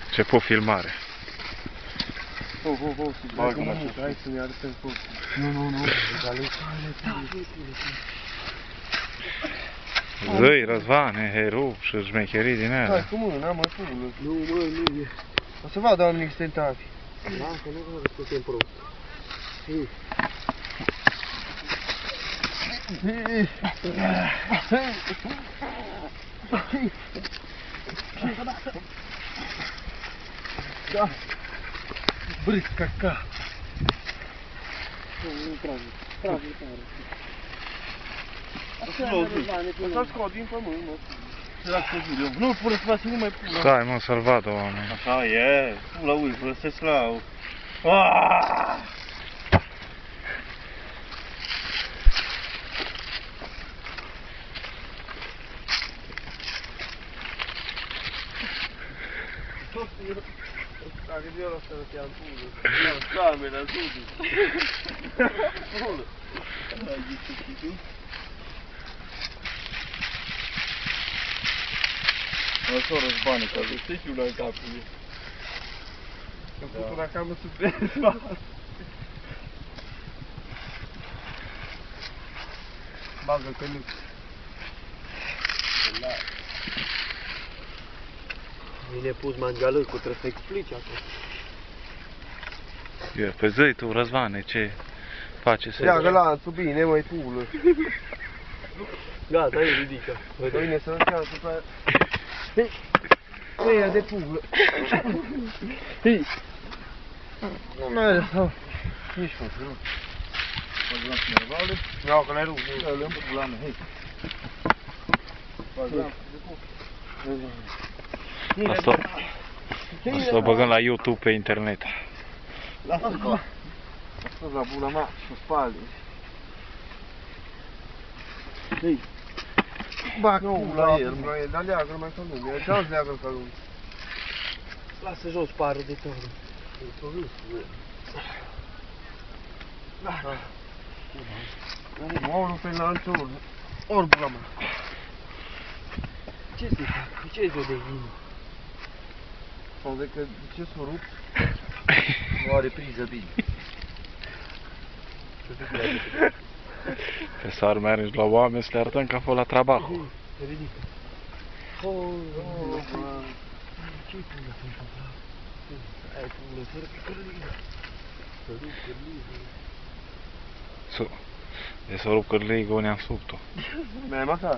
Început filmare. Hai să ne arătăm postul. Nu. Zăi, Răzvane, herou și șmecherii din Hai alea. cu mâna, mă, pulă. Nu e. O să vadă oamenii stentavi. Da, că nu vreau să fim prost. Da. Brâc, caca. Nu trage. Așa scot din pământ, mă. Nu, pune să faci, nu mai pune. Stai, mă, să-l vadă oameni. Așa e. Pula, ui, folosesc la... Aaaa! Dacă de ăla să te am pulă. Da, mea, zudu. Pulă. Hai, zice tu. Așa Răzvane, că știi și una în capul ei. Am făcut una cam să presa. Bagă-l pe nuc. Bine pus mangalăcul, trebuie să explici acum. Păi zi tu, Răzvane, ce face să... Leagă lanțul bine, măi, pulă. Gata, e ridică. Bine să încearcă pe aia. Hei! Ăia de pulă. Hei! Nu merge sau... Nici mă, nu. Păi lanțul nervale? Iau că le rup. Ia, le-am pus la mea, hei. Asta o băgăm la YouTube pe internet. Lasă-l acolo. Lasă-l la bula mea și o spalde. Hei! Bac pula el, dar leagă-l mai ca lumea. Dă-ți leagă-l ca lumea. Lasă jos parul de tău. Mă pe lanțul. Ori bula mea. Ce se fac? Ce-i de inimă? Sau de că ce s-o rup? Nu are priză bine. Că s-ar merge la oameni să le arătăm că a fost la trabajo. Ridică. Ce-i pula să-mi fac? Ai pula, fără cărligă. Să rup cărligă. E să rup cărligă unde am sub-o. Mi-ai măcar?